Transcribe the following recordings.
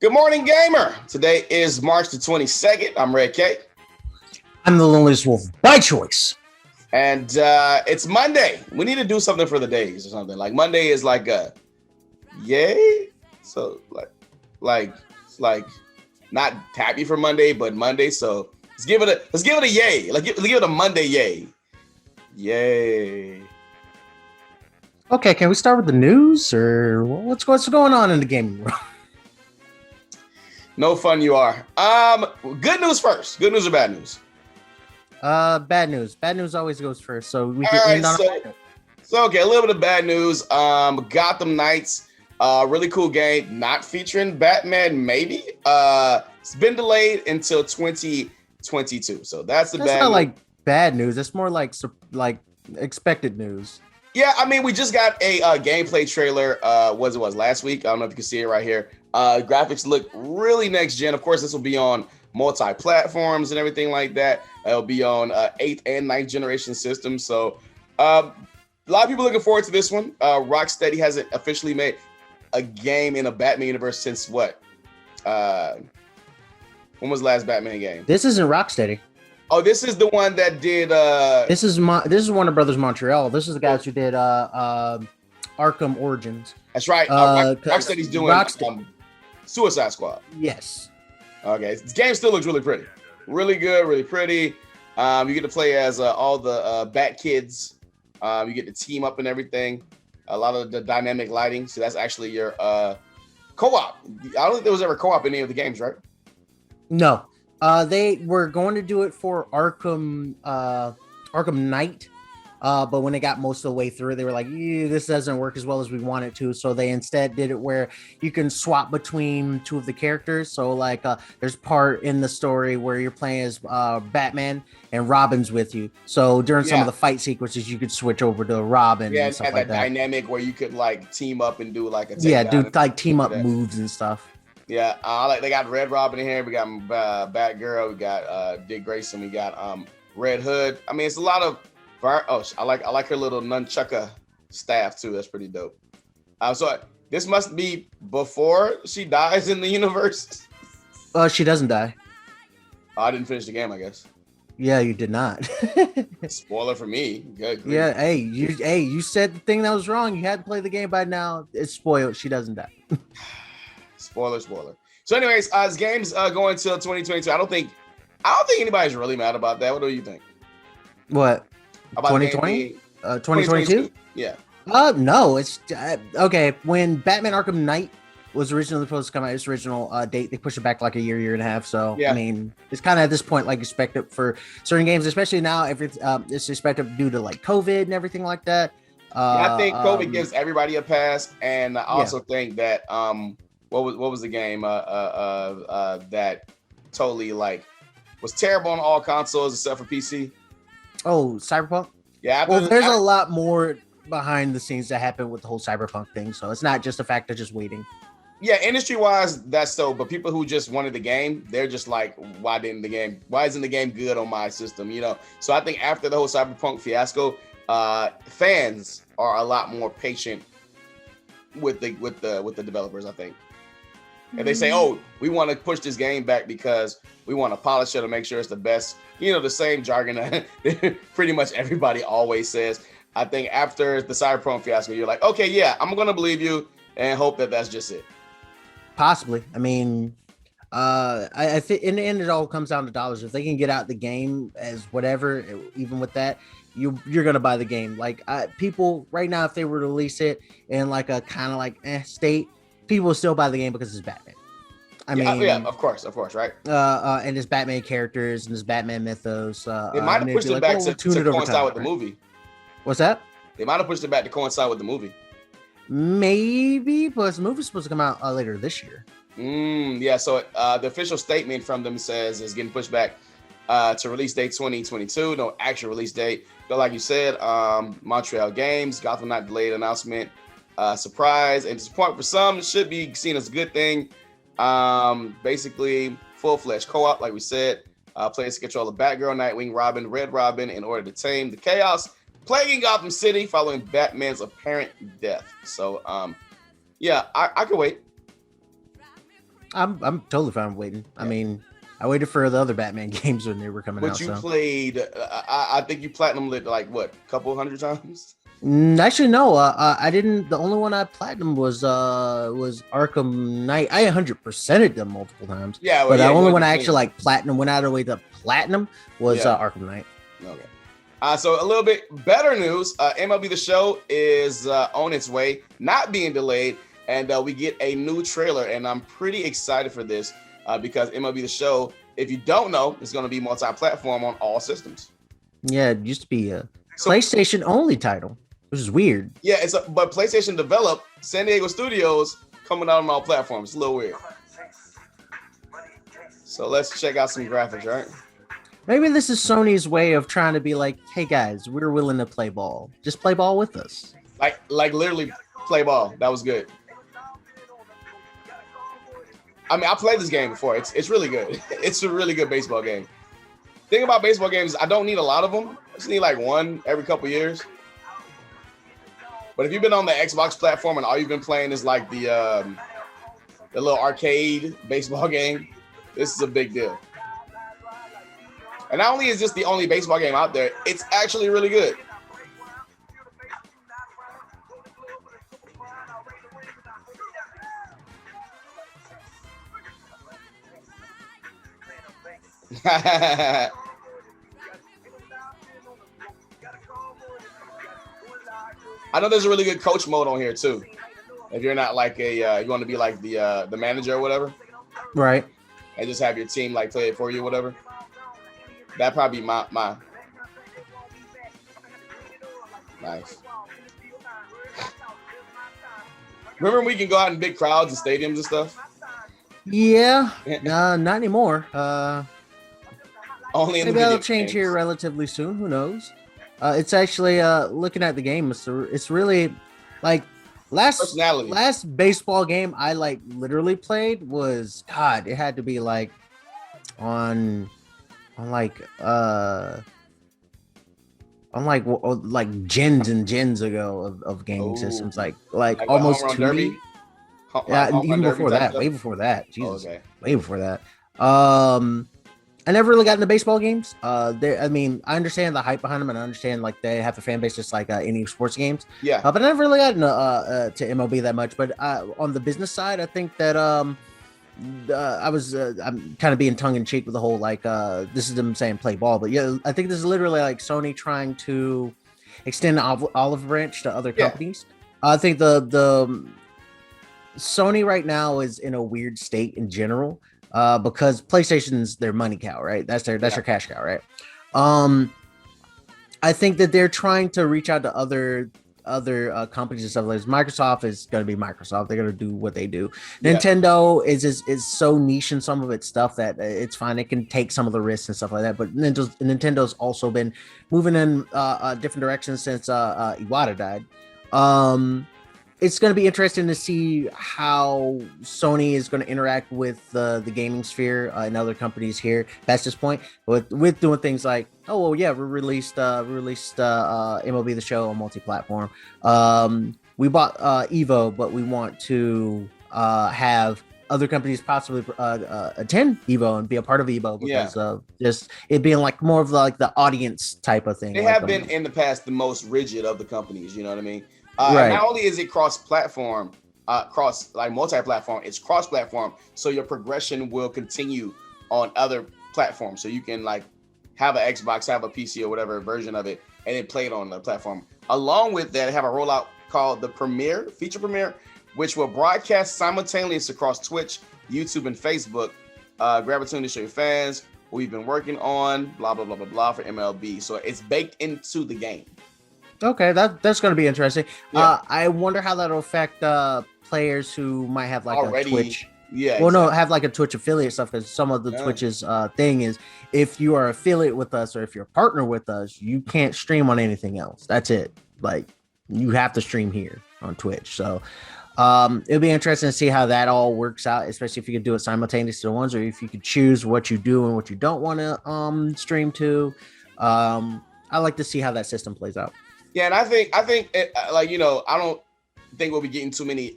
Good morning, gamer. Today is March the 22nd. I'm Red K. I'm the loneliest wolf by choice. And it's Monday. We need to do something for the days or something. Like Monday is like a yay. So like not happy for Monday, but Monday. So let's give it a yay. Let's give it a Monday yay. Yay. Okay, can we start with the news or what's going on in the gaming world? No fun you are. Good news first. Good news or bad news? Bad news. Bad news always goes first, so we can end on So okay, a little bit of bad news. Gotham Knights, really cool game, not featuring Batman. Maybe. It's been delayed until 2022. So that's not news. Like bad news. That's more like expected news. Yeah, I mean, we just got a gameplay trailer. Was last week? I don't know if you can see it right here. Graphics look really next gen. Of course, this will be on multi-platforms and everything like that. It'll be on 8th and 9th generation systems. So a lot of people looking forward to this one. Rocksteady hasn't officially made a game in a Batman universe since what? When was the last Batman game? This isn't Rocksteady. Oh, this is the one that did. This is Warner Brothers Montreal. This is the guys who did Arkham Origins. That's right. Rocksteady's doing Suicide Squad. Yes. Okay, this game still looks really pretty, really good, really pretty. You get to play as all the Bat Kids. You get to team up and everything. A lot of the dynamic lighting. So that's actually your co-op. I don't think there was ever co-op in any of the games, right? No. They were going to do it for Arkham Knight, but when they got most of the way through, they were like, this doesn't work as well as we want it to. So they instead did it where you can swap between two of the characters. So like there's part in the story where you're playing as Batman and Robin's with you. So during some of the fight sequences, you could switch over to Robin. Yeah, and stuff and like that dynamic where you could like team up and do like a do like team up moves and stuff. Yeah, they got Red Robin in here. We got Batgirl. We got Dick Grayson. We got Red Hood. I mean, it's a lot of. I like her little nunchucka staff too. That's pretty dope. So this must be before she dies in the universe. She doesn't die. I didn't finish the game, I guess. Yeah, you did not. Spoiler for me. Good. Yeah, you said the thing that was wrong. You had to play the game by now. It's spoiled. She doesn't die. Spoiler. So, anyways, this game's going till 2022. I don't think anybody's really mad about that. What do you think? What? About 2020? 2022? Yeah. No, it's okay. When Batman Arkham Knight was originally supposed to come out, its original date, they pushed it back like a year and a half. So, yeah. I mean, it's kind of at this point like expected for certain games, especially now. It's expected due to like COVID and everything like that. I think COVID gives everybody a pass, and I also think that what was the game that totally like was terrible on all consoles except for PC? Oh, Cyberpunk? Yeah. Well, there's a lot more behind the scenes that happened with the whole Cyberpunk thing, so it's not just a fact of just waiting. Yeah, industry-wise, that's so. But people who just wanted the game, they're just like, why isn't the game good on my system? You know. So I think after the whole Cyberpunk fiasco, fans are a lot more patient with the developers, I think. And they say, oh, we want to push this game back because we want to polish it to make sure it's the best. You know, the same jargon that pretty much everybody always says. I think after the Cyberpunk fiasco, you're like, okay, yeah, I'm going to believe you and hope that that's just it. Possibly. I mean, I think in the end, it all comes down to dollars. If they can get out the game as whatever, even with that, you're going to buy the game. Like people right now, if they were to release it in like a kind of like state, people will still buy the game because it's Batman. I mean, of course, right? And there's Batman characters and there's Batman mythos. They might have pushed it back to coincide with the movie. What's that? They might have pushed it back to coincide with the movie. Maybe, but the movie's supposed to come out later this year. Yeah. So the official statement from them says it's getting pushed back to release date 2022. No actual release date. But like you said, Montreal Games, Gotham Knight delayed announcement. Surprise and disappointment for some. Should be seen as a good thing. Basically full-fledged co-op, like we said. Players can control the Batgirl, Nightwing, Robin, Red Robin in order to tame the chaos plaguing Gotham City following Batman's apparent death. So, I can wait. I'm totally fine waiting. Yeah. I mean, I waited for the other Batman games when they were coming But out. you So played, I think you platinum lit like what, couple hundred times? Actually, no. I didn't. The only one I platinum was Arkham Knight. I 100%ed them multiple times, Yeah, well, but the yeah, you only went one to I actually clean. like platinum went out of the way to platinum was Yeah. Arkham Knight. Okay. So a little bit better news. MLB The Show is on its way, not being delayed, and we get a new trailer, and I'm pretty excited for this because MLB The Show, if you don't know, is going to be multi-platform on all systems. Yeah, it used to be a So, PlayStation only title, which is weird. yeah, but PlayStation developed San Diego Studios coming out on all platforms. It's a little weird. So let's check out some graphics, right? Maybe this is Sony's way of trying to be like, hey guys, we're willing to play ball. Just play ball with us. Like literally play ball. That was good. I mean, I played this game before. It's really good. It's a really good baseball game. Thing about baseball games, I don't need a lot of them. I just need like one every couple years. But if you've been on the Xbox platform and all you've been playing is like the little arcade baseball game, this is a big deal. And not only is this the only baseball game out there, it's actually really good. I know there's a really good coach mode on here too. If you're not like you want to be like the manager or whatever, Right. and just have your team like play it for you, or whatever. That'd probably be my nice. Remember when we can go out in big crowds and stadiums and stuff? Yeah. Not anymore. Only in the Maybe that'll video change games. here relatively soon. Who knows? It's actually looking at the game. It's really like Personality. last baseball game I like literally played was God. It had to be like on like like gens and gens ago of gaming Ooh. systems like Like almost Home Run 2D. Derby? Yeah, Home even Run Derby before type that, stuff? way before that. Jesus, Okay. way before that. I never really got into baseball games. I mean, I understand the hype behind them, and I understand like they have a fan base just like any sports games. Yeah. But I never really got into to MLB that much. But on the business side, I think that I'm kind of being tongue in cheek with the whole like this is them saying play ball, but yeah, I think this is literally like Sony trying to extend the olive branch to other companies. I think the Sony right now is in a weird state in general because PlayStation's their money cow, right? That's their cash cow, right? I think that they're trying to reach out to other companies and stuff like this. Microsoft is going to be Microsoft. They're going to do what they do. Yeah. Nintendo is so niche in some of its stuff that it's fine. It can take some of the risks and stuff like that. But Nintendo's also been moving in different directions since Iwata died. It's going to be interesting to see how Sony is going to interact with the gaming sphere and other companies here past this point with doing things like, oh, well, yeah, we released MLB The Show on multi-platform. We bought Evo, but we want to have other companies possibly attend Evo and be a part of Evo because of just it being like more of like the audience type of thing. They have been in the past the most rigid of the companies, you know what I mean? Right. Not only is it cross-platform, cross like multi-platform, it's cross-platform, so your progression will continue on other platforms. So you can like have an Xbox, have a PC or whatever version of it, and then play it on the platform. Along with that, have a rollout called the Premiere, Feature Premiere, which will broadcast simultaneously across Twitch, YouTube, and Facebook. Grab a opportunity to show your fans what we've been working on, blah, blah, blah, blah, blah for MLB. So it's baked into the game. Okay, that's going to be interesting. Yeah. I wonder how that'll affect players who might have like a Twitch. Yeah. Well, exactly. no, have like a Twitch affiliate stuff because some of the Twitch's thing is if you are affiliate with us or if you're a partner with us, you can't stream on anything else. That's it. Like you have to stream here on Twitch. So it'll be interesting to see how that all works out, especially if you could do it simultaneously to ones or if you could choose what you do and what you don't want to stream to. I like to see how that system plays out. Yeah, and I think it, like, you know, I don't think we'll be getting too many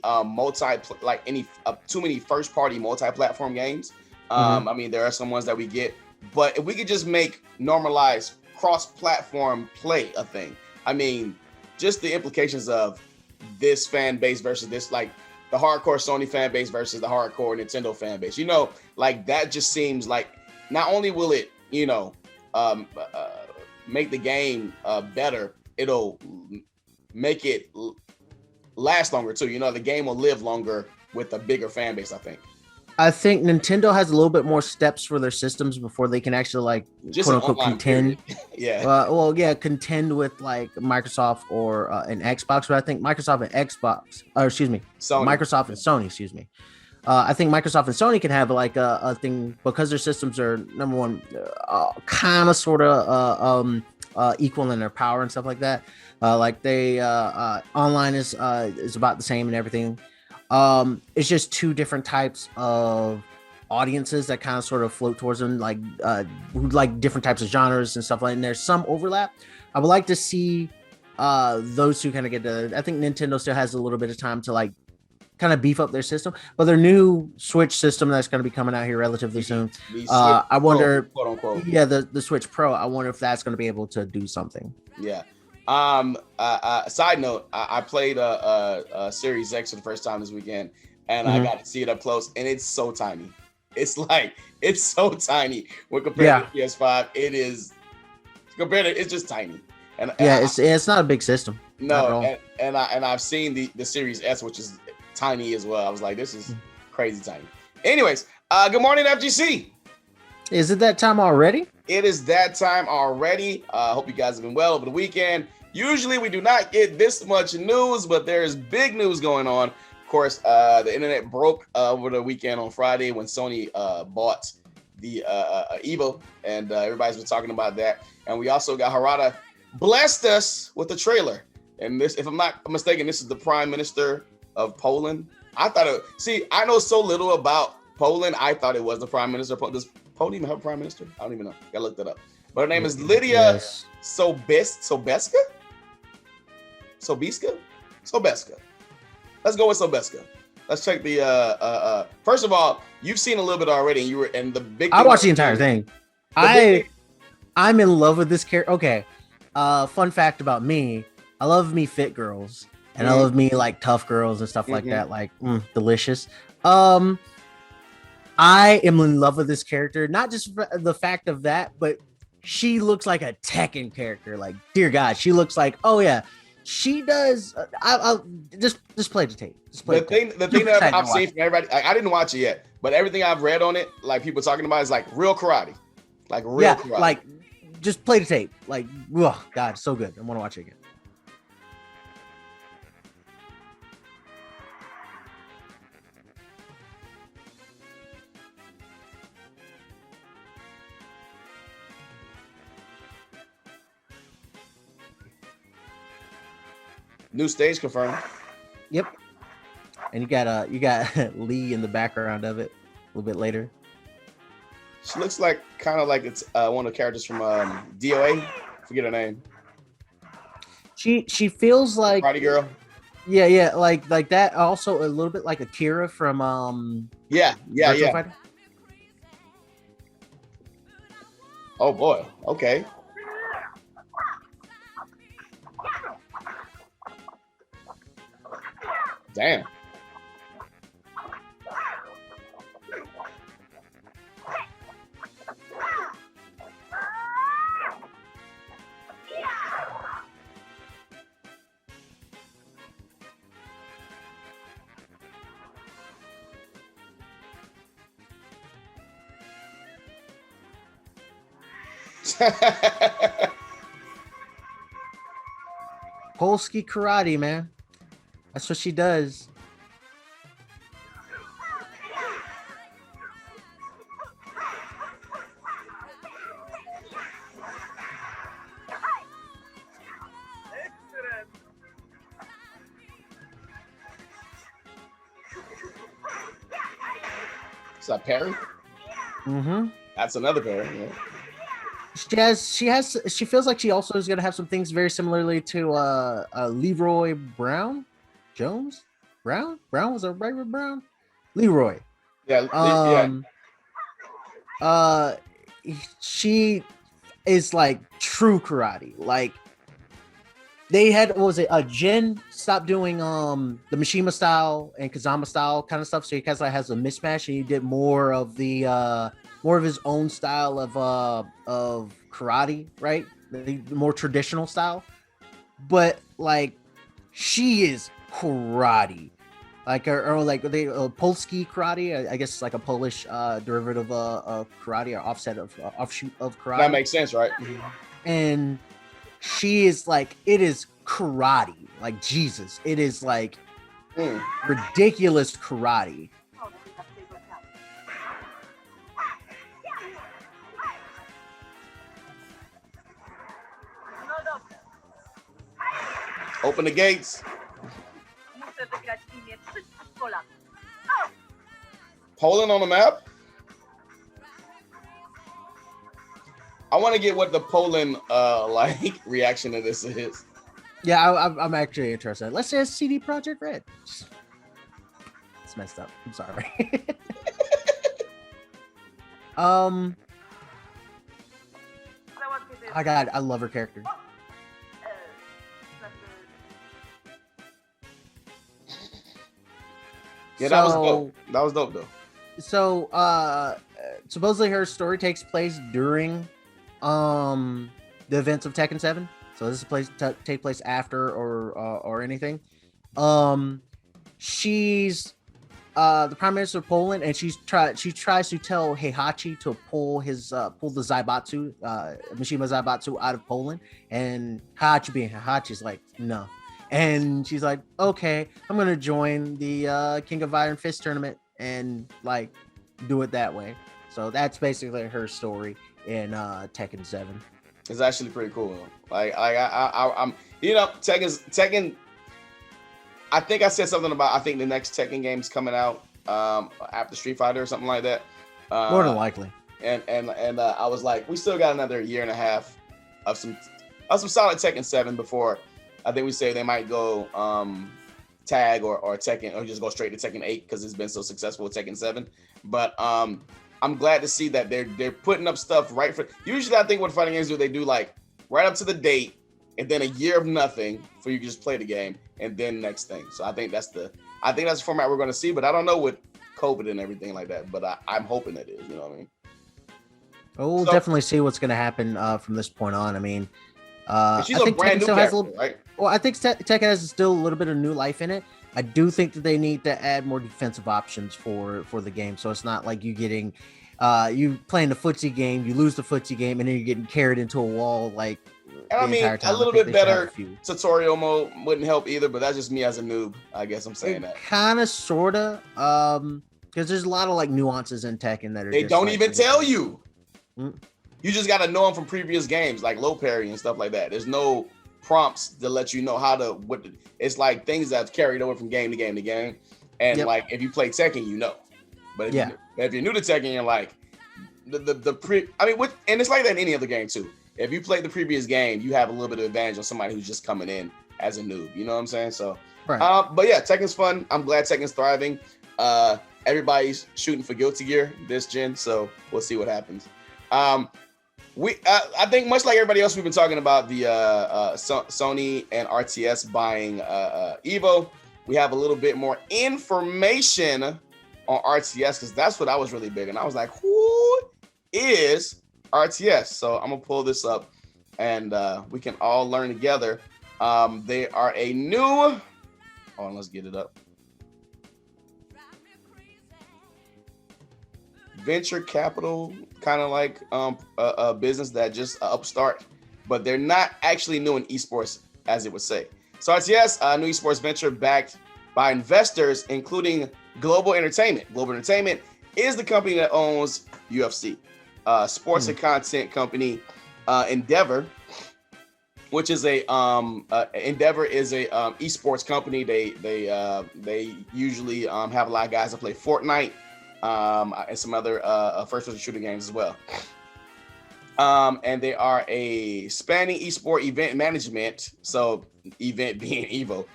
too many first party multi-platform games. I mean, there are some ones that we get, but if we could just make normalized cross-platform play a thing, I mean, just the implications of this fan base versus this, like the hardcore Sony fan base versus the hardcore Nintendo fan base, you know, like that just seems like not only will it, you know, make the game better, it'll make it last longer too. You know, the game will live longer with a bigger fan base, I think. I think Nintendo has a little bit more steps for their systems before they can actually like Just quote unquote contend. Yeah. Contend with like Microsoft or an Xbox. But I think Microsoft and Xbox, or excuse me, Sony. Microsoft and Sony, excuse me. I think Microsoft and Sony can have like a thing because their systems are number one, kind of sort of equal in their power and stuff like that. Like they online is about the same and everything. It's just two different types of audiences that kind of sort of float towards them, like who like different types of genres and stuff like that. And there's some overlap. I would like to see those two kind of get to. I think Nintendo still has a little bit of time to like kind of beef up their system, but their new Switch system that's going to be coming out here relatively soon. I wonder, Pro, quote unquote. Yeah, the Switch Pro. I wonder if that's going to be able to do something. Yeah. Side note, I played a Series X for the first time this weekend, and I got to see it up close, and it's so tiny. It's so tiny when compared to PS5. It is compared to, it's just tiny. And it's not a big system. No, and I've seen the Series S, which is tiny as well. I was like, this is crazy tiny. Anyways, good morning, FGC. Is it that time already? It is that time already. Hope you guys have been well over the weekend. Usually we do not get this much news, but there's big news going on. Of course, the internet broke over the weekend on Friday when Sony bought the Evo, and everybody's been talking about that. And we also got Harada blessed us with a trailer. And this, if I'm not mistaken, this is the Prime Minister of Poland. I know so little about Poland. I thought it was the Prime Minister. Does Poland even have a Prime Minister? I don't even know. Gotta look that up. But her name is Lydia Sobeska. Let's go with Sobeska. Let's check the first of all, you've seen a little bit already, and the big I watched the entire thing. I'm in love with this character. Okay. Fun fact about me, I love me fit girls, and I love me like tough girls and stuff like that, like delicious. I am in love with this character, not just for the fact of that, but she looks like a Tekken character. Like, dear God, she looks like, oh yeah, she does. I'll just play the tape. The thing that I've seen from everybody, I didn't watch it yet, but everything I've read on it, like people talking about, is like real karate, karate. Like just play the tape. Like, oh God, so good. I want to watch it again. New stage confirmed. Yep. And you got Lee in the background of it a little bit later. She looks like kind of like it's one of the characters from DOA. Forget her name. She feels like Party Girl. Yeah, like that. Also a little bit like Akira from Yeah. Fighter. Oh boy. Okay. Damn. Polski karate, man. That's what she does. Is that Perry? Mm-hmm. That's another Perry. Yeah. She feels like she also is gonna have some things very similarly to Leroy Brown. Jones, Brown was a right with Brown, Leroy. Yeah, yeah. Um, uh, she is like true karate. Like they had, what was it? Jin stopped doing the Mishima style and Kazama style kind of stuff, so he kind of like has a mismatch, and he did more of the more of his own style of karate, right? The more traditional style, but like she is karate. Like or like they Polski karate, I guess it's like a Polish derivative of karate or offset of offshoot of That karate, makes sense, right? and she is like, it is karate, like Jesus, it is like ridiculous karate. Open the gates. Poland on the map. I want to get what the Poland like reaction to this is. Yeah, I'm actually interested. Let's say it's CD Projekt Red. It's messed up. I'm sorry. I love her character. Yeah, that was dope. That was dope though. So supposedly her story takes place during the events of Tekken 7. So this is take place after or anything. She's the prime minister of Poland, and she tries to tell Heihachi to pull the Zaibatsu, Mishima Zaibatsu out of Poland, and Heihachi's like, no. And she's like, okay, I'm gonna join the King of Iron Fist tournament and like do it that way. So that's basically her story in Tekken 7. It's actually pretty cool. I'm Tekken. I think I said something about, I think the next Tekken game's coming out after Street Fighter or something like that. More than likely. And I was like, we still got another year and a half of some solid Tekken 7 before I think we say they might go tag or Tekken, or just go straight to Tekken 8 because it's been so successful with Tekken 7. But I'm glad to see that they're putting up stuff right for. Usually, I think what fighting games do, they do like right up to the date, and then a year of nothing for you to just play the game, and then next thing. So I think that's the format we're going to see. But I don't know with COVID and everything like that. But I'm hoping it is. You know what I mean? We'll definitely see what's going to happen from this point on. I mean, she's a brand new character, right? Well, I think Tekken has still a little bit of new life in it. I do think that they need to add more defensive options for the game, so it's not like you getting you playing the footsie game, you lose the footsie game, and then you're getting carried into a wall like. And I mean, a little bit better tutorial mode wouldn't help either, but that's just me as a noob. I guess I'm saying that. Kind of, sorta, because there's a lot of like nuances in Tekken that are. They don't even tell you. You just got to know them from previous games, like low parry and stuff like that. There's no prompts to let you know how to it's like things that's carried over from game to game to game. And like if you play Tekken, you know. But if you're new to Tekken, you're like and it's like that in any other game too. If you played the previous game, you have a little bit of advantage on somebody who's just coming in as a noob. You know what I'm saying? So, but yeah, Tekken's fun. I'm glad Tekken's thriving. Everybody's shooting for Guilty Gear this gen, so we'll see what happens. I think much like everybody else, we've been talking about the Sony and RTS buying Evo. We have a little bit more information on RTS because that's what I was really big on. I was like, who is RTS? So I'm gonna pull this up and we can all learn together. They are a new. Hold on, let's get it up. Venture capital, kind of like a business that just upstart, but they're not actually new in esports, as it would say. So RTS, a new esports venture backed by investors, including Global Entertainment. Global Entertainment is the company that owns UFC, sports and content company. Endeavor, which is Endeavor is a esports company. They usually have a lot of guys that play Fortnite. And some other first-person shooter games as well. And they are a spanning esport event management, so event being Evo,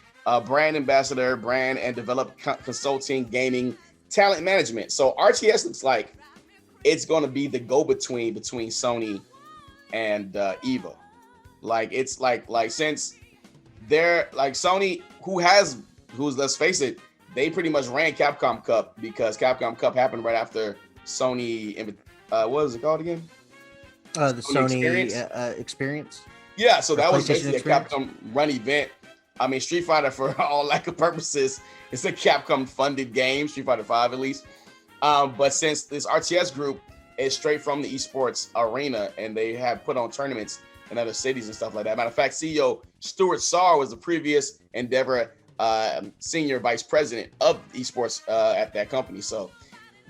brand ambassador, brand and develop consulting, gaming, talent management. So RTS looks like it's going to be the go-between between Sony and Evo. Like it's like since they're like Sony, who's let's face it, they pretty much ran Capcom Cup because Capcom Cup happened right after Sony. What was it called again? The Sony experience. Yeah, so that was basically a Capcom run event. I mean, Street Fighter, for all lack of purposes, it's a Capcom funded game, Street Fighter 5 at least. But since this RTS group is straight from the esports arena and they have put on tournaments in other cities and stuff like that. Matter of fact, CEO Stuart Saar was the previous Endeavor senior vice president of esports at that company. So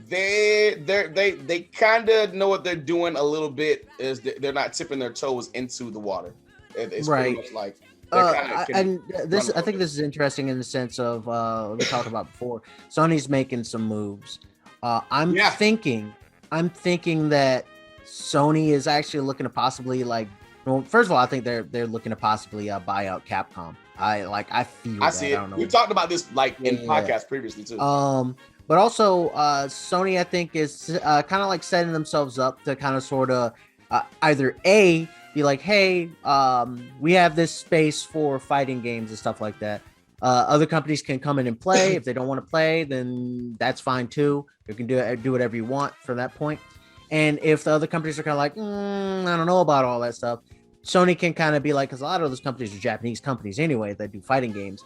they kind of know what they're doing a little bit. Is they're not tipping their toes into the water. It's right. Pretty much like. And this, I think this is interesting in the sense of we talked about before. Sony's making some moves. I'm thinking that Sony is actually looking to possibly well, first of all, I think they're looking to possibly buy out Capcom. I feel I see it. I don't know. We talked about this in podcasts previously too. But also Sony, I think, is kind of like setting themselves up to kind of sort of either be like, hey, we have this space for fighting games and stuff like that. Other companies can come in and play. If they don't want to play, then that's fine too. You can do whatever you want from that point. And if the other companies are kind of like, I don't know about all that stuff, Sony can kind of be like, because a lot of those companies are Japanese companies anyway that do fighting games,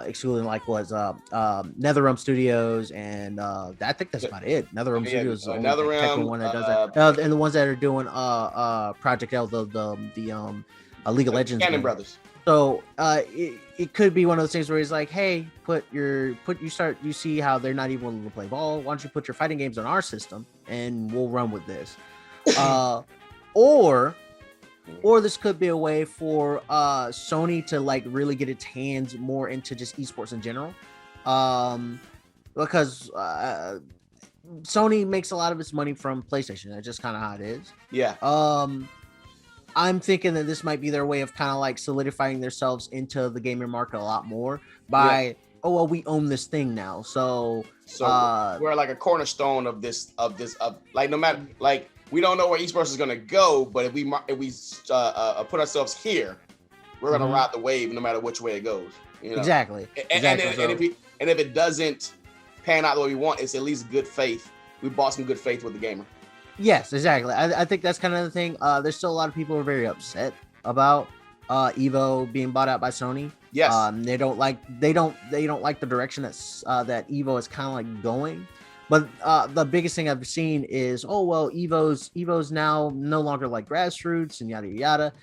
excluding NetherRealm Studios, and I think that's about it. NetherRealm Studios is the only one that does that, and the ones that are doing Project L, the League of Legends Cannon Brothers. So it could be one of those things where he's like, hey, you see how they're not even willing to play ball. Why don't you put your fighting games on our system and we'll run with this? Or this could be a way for Sony to really get its hands more into just esports in general. Because Sony makes a lot of its money from PlayStation. That's just kind of how it is. Yeah. I'm thinking that this might be their way of kind of solidifying themselves into the gaming market a lot more by, we own this thing now. So we're like a cornerstone of no matter, we don't know where esports is going to go, but if we put ourselves here, we're going to ride the wave no matter which way it goes. You know? Exactly. And if it doesn't pan out the way we want, it's at least good faith. We bought some good faith with the gamer. Yes, exactly. I think that's kind of the thing. There's still a lot of people who are very upset about Evo being bought out by Sony. Yes. They don't like the direction that Evo is kind of going. But the biggest thing I've seen is, Evo's now no longer grassroots and yada yada.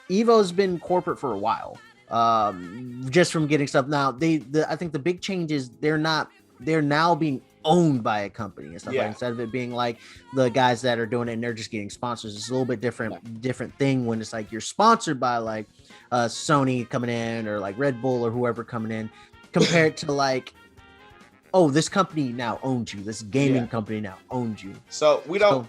Evo's been corporate for a while. Just from getting stuff now. I think the big change is they're now being owned by a company and stuff. Instead of it being the guys that are doing it and they're just getting sponsors. It's a little bit different thing when it's you're sponsored by Sony coming in or Red Bull or whoever coming in, compared to this company now owns you. This gaming company now owns you. So we don't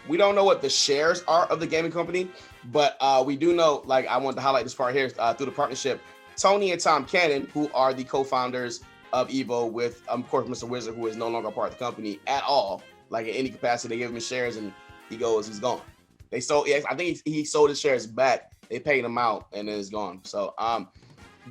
know what the shares are of the gaming company, but we do know, I want to highlight this part here through the partnership. Tony and Tom Cannon, who are the co-founders of Evo, with of course Mr. Wizard, who is no longer part of the company at all, in any capacity. They gave him his shares and he's gone. They sold, I think he sold his shares back. They paid him out and then it's gone. So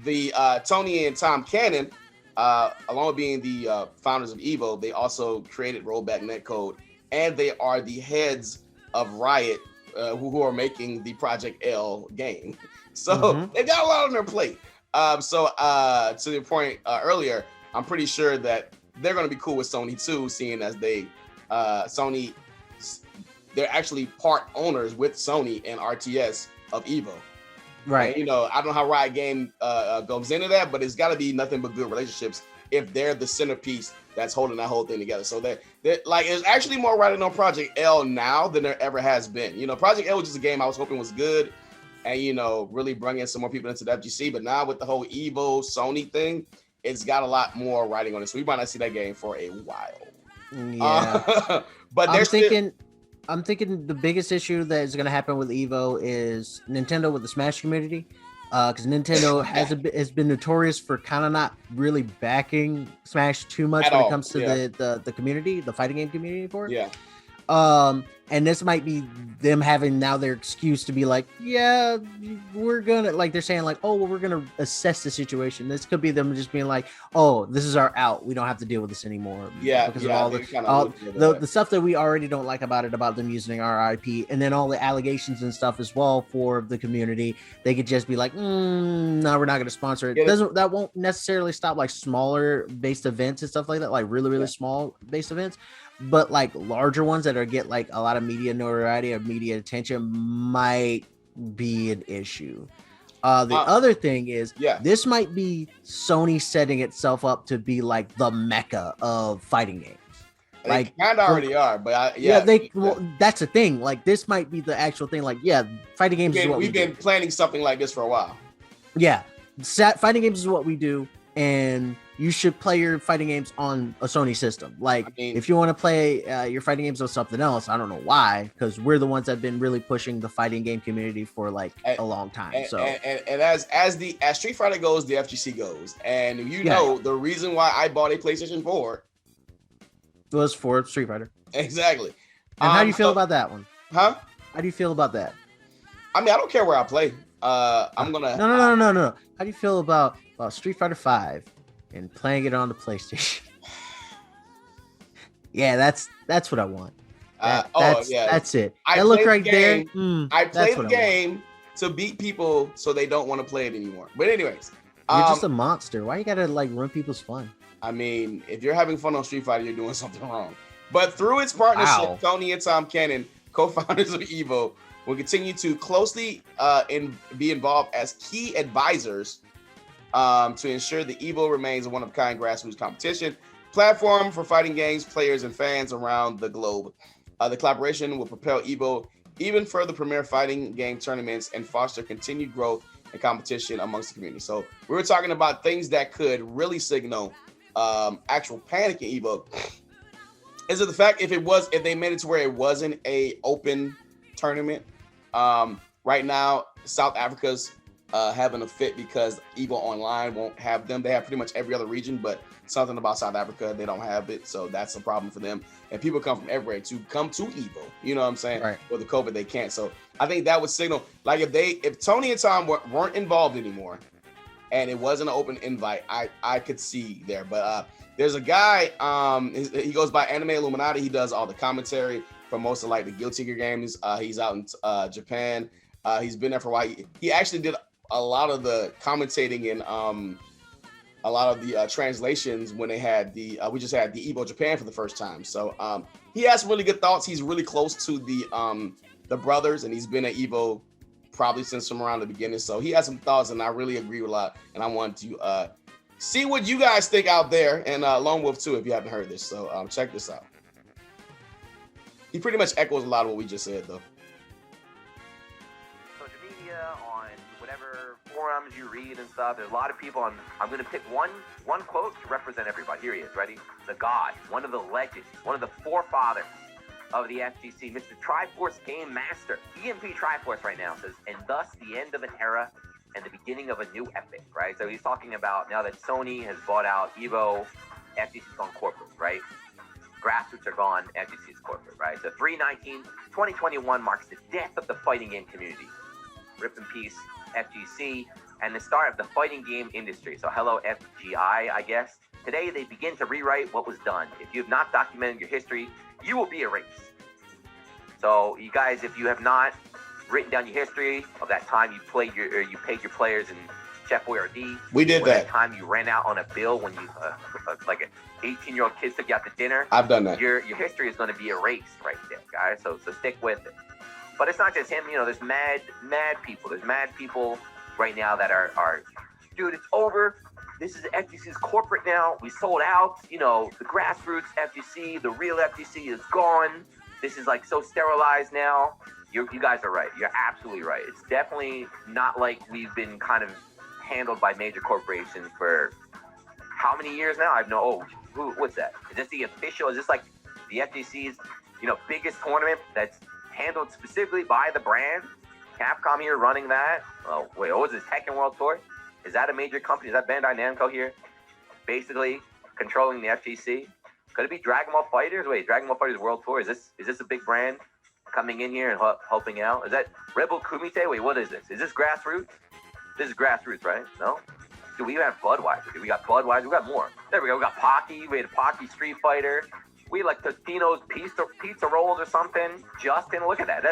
the Tony and Tom Cannon, along with being the founders of Evo, they also created Rollback Netcode, and they are the heads of Riot, who are making the Project L game. So they've got a lot on their plate. So to the point earlier, I'm pretty sure that they're going to be cool with Sony too, seeing as they're actually part owners with Sony and RTS of Evo. Right. And, I don't know how Riot Game goes into that, but it's got to be nothing but good relationships if they're the centerpiece that's holding that whole thing together. So they're there's actually more writing on Project L now than there ever has been. Project L was just a game I was hoping was good and, really bring in some more people into the FGC. But now with the whole Evo Sony thing, it's got a lot more writing on it. So we might not see that game for a while. Yeah. But I'm thinking the biggest issue that is going to happen with Evo is Nintendo with the Smash community. because Nintendo has been notorious for kind of not really backing Smash too much when it comes to the community, the fighting game community for it. Yeah. And this might be them having now their excuse to be like, yeah, we're gonna, like, they're saying like, oh, well, we're gonna assess the situation. This could be them just being like, oh, this is our out, we don't have to deal with this anymore. Yeah, because of all the stuff that we already don't like about it, about them using our IP, and then all the allegations and stuff as well for the community. They could just be like, no, we're not gonna sponsor it. That won't necessarily stop like smaller based events and stuff like that, like really small based events. But like larger ones that are get like a lot of media notoriety or media attention might be an issue. The other thing is, this might be Sony setting itself up to be like the mecca of fighting games. They kind of already are, but that's the thing. Like this might be the actual thing. Like, fighting games is what we've been planning something like this for a while. Yeah, fighting games is what we do, and you should play your fighting games on a Sony system. Like, if you want to play your fighting games on something else, I don't know why, because we're the ones that have been really pushing the fighting game community for like a long time. And as Street Fighter goes, the FGC goes, and know the reason why I bought a PlayStation 4 was for Street Fighter. Exactly. And how do you feel about that one? Huh? How do you feel about that? I mean, I don't care where I play. I'm gonna. No. How do you feel about Street Fighter 5 and playing it on the PlayStation? Yeah, that's what I want. That's it. I look right there. I play the game to beat people so they don't want to play it anymore. But anyways, you're just a monster. Why you gotta like ruin people's fun? I mean, if you're having fun on Street Fighter, you're doing something wrong. But through its partnership, Tony and Tom Cannon, co-founders of Evo, will continue to closely be involved as key advisors to ensure the Evo remains a one-of-a-kind grassroots competition platform for fighting games, players, and fans around the globe. The collaboration will propel Evo even further, premier fighting game tournaments, and foster continued growth and competition amongst the community. So we were talking about things that could really signal actual panic in Evo. Is it the fact if they made it to where it wasn't a open tournament? Right now, South Africa's having a fit because Evo Online won't have them. They have pretty much every other region, but something about South Africa, they don't have it. So that's a problem for them. And people come from everywhere to come to Evo. You know what I'm saying? Right. With the COVID, they can't. So I think that would signal, like if Tony and Tom weren't involved anymore and it wasn't an open invite, I could see there. But there's a guy, he goes by Anime Illuminati. He does all the commentary for most of like the Guilty Gear games. He's out in Japan. He's been there for a while. He actually did a lot of the commentating in a lot of the translations when they had we just had the Evo Japan for the first time. So he has some really good thoughts. He's really close to the brothers, and he's been at Evo probably since from around the beginning. So he has some thoughts, and I really agree with a lot. And I want to see what you guys think out there, and Lone Wolf too, if you haven't heard this. So check this out. He pretty much echoes a lot of what we just said, though. Social media, on whatever forums you read and stuff, there's a lot of people on. I'm going to pick one quote to represent everybody. Here he is, ready? The God, one of the legends, one of the forefathers of the FGC, Mr. Triforce Game Master, EMP Triforce right now says, and thus the end of an era and the beginning of a new epic, right? So he's talking about now that Sony has bought out Evo, FGC's gone corporate, right? Grassroots are gone, FGC is corporate, right? So 3/19/2021 marks the death of the fighting game community. Rip in peace, FGC, and the start of the fighting game industry. So hello, FGI, I guess. Today, they begin to rewrite what was done. If you have not documented your history, you will be erased. So you guys, if you have not written down your history of that time you paid your players in Chef Boyardee. We did that. Time you ran out on a bill when you, like an 18-year-old kid took you out to dinner. I've done that. Your history is going to be erased right there, guys. So stick with it. But it's not just him. You know, there's mad people. There's mad people right now that are, dude, it's over. This is FGC's corporate now. We sold out. You know, the grassroots FGC, the real FGC is gone. This is like so sterilized now. You guys are right. You're absolutely right. It's definitely not like we've been kind of handled by major corporations for how many years now? I have what's that? Is this the official? Is this like the FGC's, biggest tournament that's handled specifically by the brand? Capcom here running that. Oh wait, what was this Tekken World Tour? Is that a major company? Is that Bandai Namco here? Basically controlling the FGC. Could it be Dragon Ball Fighters? Wait, Dragon Ball Fighters World Tour. Is this a big brand coming in here and helping out? Is that Rebel Kumite? Wait, what is this? Is this Grassroots? This is Grassroots, right? No? Dude, we even have Budweiser. Dude, we got Budweiser. We got more. There we go. We got Pocky. We had Pocky Street Fighter. We like Totino's pizza rolls or something. Justin, look at that.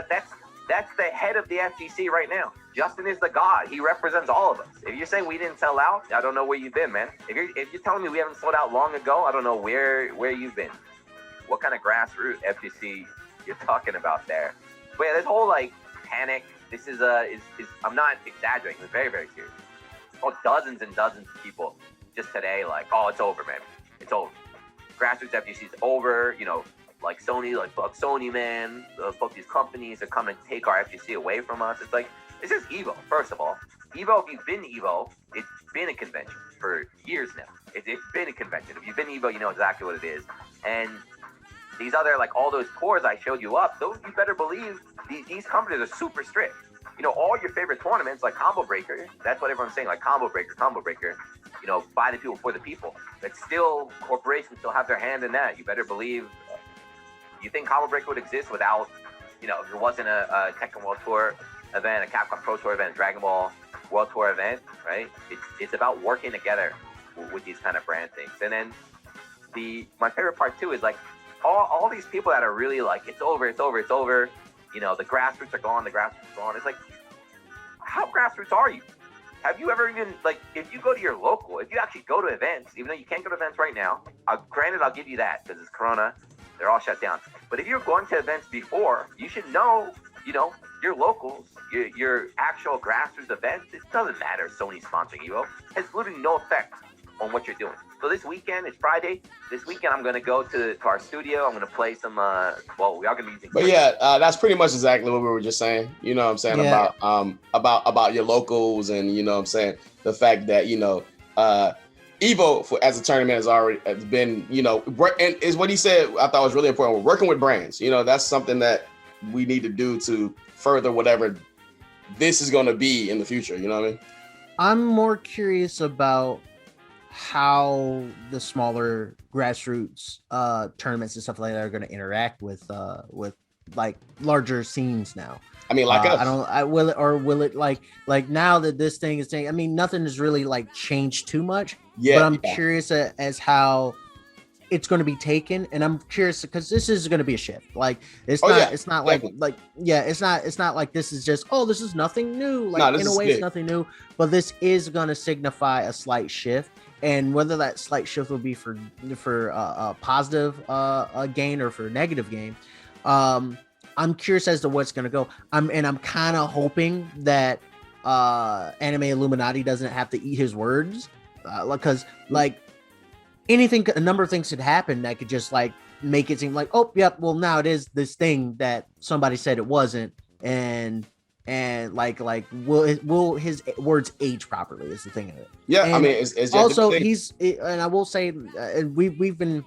That's the head of the FGC right now. Justin is the god. He represents all of us. If you're saying we didn't sell out, I don't know where you've been, man. If you're telling me we haven't sold out long ago, I don't know where you've been. What kind of grassroots FGC you're talking about there? But yeah, this whole like panic. This is I'm not exaggerating. It's very, very serious. Oh, dozens and dozens of people just today like, oh, it's over, man. It's over. Grassroots FGC is over. You know, like Sony, like fuck Sony, man. Fuck these companies are coming to take our FGC away from us. It's like, this is Evo, first of all. Evo, if you've been to Evo, it's been a convention for years now. It's been a convention. If you've been to Evo, you know exactly what it is. And these other, like all those tours I showed you up, those, you better believe these companies are super strict. You know, all your favorite tournaments, like Combo Breaker, that's what everyone's saying, like Combo Breaker, you know, by the people, for the people. But still, corporations still have their hand in that. You better believe, you think Combo Breaker would exist without, you know, if it wasn't a Tekken World Tour event, a Capcom Pro Tour event, a Dragon Ball World Tour event, right? It's about working together with these kind of brand things. And then my favorite part too is like all these people that are really like, it's over. You know, the grassroots are gone. It's like, how grassroots are you? Have you ever even, like, if you go to your local, if you actually go to events, even though you can't go to events right now, granted, I'll give you that because it's Corona, they're all shut down. But if you're going to events before, you should know, you know, your locals, your actual grassroots events, it doesn't matter if Sony's sponsoring Evo. It has literally no effect on what you're doing. So this weekend, it's Friday. This weekend, I'm going to go to our studio. I'm going to play some, well, we are going to be using. But yeah, that's pretty much exactly what we were just saying. You know what I'm saying? Yeah. About your locals and, you know what I'm saying, the fact that, you know, Evo as a tournament has been, you know, and is what he said, I thought was really important. We're working with brands. You know, that's something that we need to do to further whatever this is going to be in the future. You know what I mean? I'm more curious about how the smaller grassroots tournaments and stuff like that are going to interact with like larger scenes now. I mean, like us. Will it like now that this thing is saying, I mean, nothing has really like changed too much. Yeah. But I'm curious as how it's going to be taken, and I'm curious because this is going to be a shift. Like it's not like it's not like this is just, oh, this is nothing new. Like in a way, it's nothing new, but this is going to signify a slight shift. And whether that slight shift will be for a positive gain or for negative gain, I'm curious as to what's going to go. I'm kind of hoping that Anime Illuminati doesn't have to eat his words, because like a number of things could happen that could just like make it seem like, oh, yep, well now it is this thing that somebody said it wasn't, and like will his words age properly is the thing of it. Yeah, and I mean, it's also and I will say, and we've been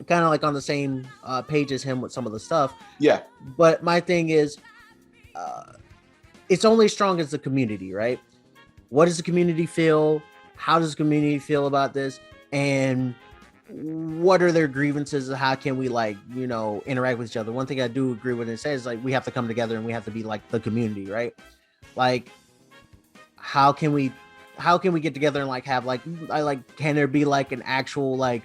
kind of like on the same page as him with some of the stuff. Yeah, but my thing is, it's only as strong as the community, right? What does the community feel? How does the community feel about this? And what are their grievances? How can we, like, you know, interact with each other? One thing I do agree with it says, like, we have to come together and we have to be like the community, right? Like, how can we get together and like have can there be like an actual like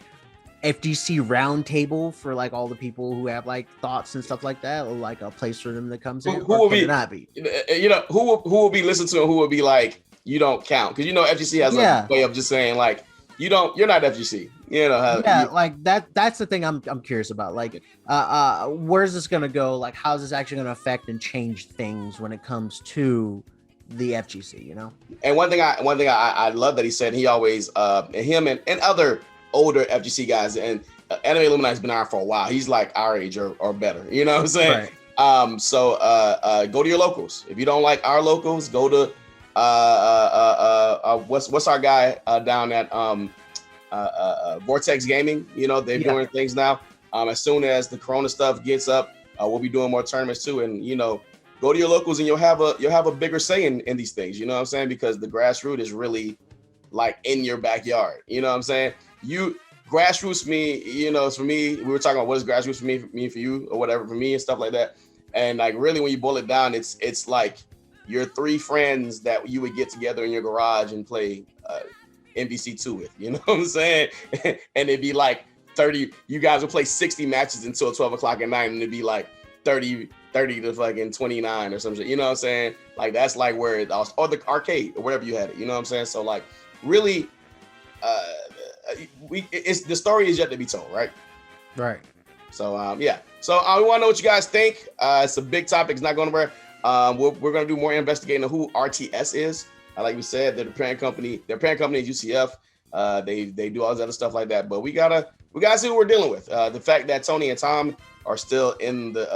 FGC round table for like all the people who have like thoughts and stuff like that, or like a place for them that comes in? Who will be not be? You know, who will be listened to and who will be like, you don't count? Because, you know, FGC has a way of just saying like, you're not FGC. You know how like that's the thing I'm curious about. Like where's this gonna go? Like, how's this actually gonna affect and change things when it comes to the FGC, you know? And one thing I love that he said, he always him and other older FGC guys, and Anime Illuminati's been around for a while. He's like our age or better, you know what I'm saying? Right. So go to your locals. If you don't like our locals, go to what's our guy down at Vortex Gaming. You know, they're doing things now. As soon as the Corona stuff gets up, we'll be doing more tournaments too. And, you know, go to your locals and you'll have a bigger say in these things. You know what I'm saying? Because the grassroots is really like in your backyard. You know what I'm saying? Grassroots me, you know, for me, we were talking about what is grassroots for me, for you, or whatever, for me and stuff like that. And like really, when you boil it down, it's like your 3 friends that you would get together in your garage and play MVC2 with. You know what I'm saying? And it'd be like 30. You guys would play 60 matches until 12 o'clock at night, and it'd be like 30 to fucking 29 or something. You know what I'm saying? Like that's like where it was, or the arcade or whatever you had it. You know what I'm saying? So like really, the story is yet to be told, right? Right. So yeah. So we want to know what you guys think. It's a big topic. It's not going nowhere. We're going to do more investigating on who RTS is. Like we said, they're the parent company. Their parent company is UCF. They do all this other stuff like that. But we gotta see who we're dealing with. The fact that Tony and Tom are still in the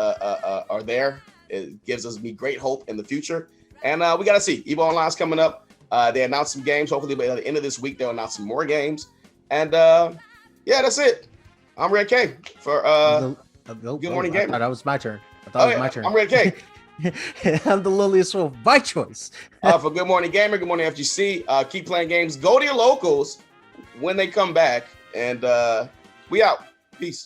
are there, it gives me great hope in the future. And we gotta see. EVO Online's coming up. They announced some games. Hopefully by the end of this week they'll announce some more games. And yeah, that's it. I'm Red K for Good Morning Gamer. I thought that was my turn. My turn. I'm Red K. I'm the liliest wolf by choice. For Good Morning Gamer, Good Morning FGC. Keep playing games. Go to your locals when they come back. And we out. Peace.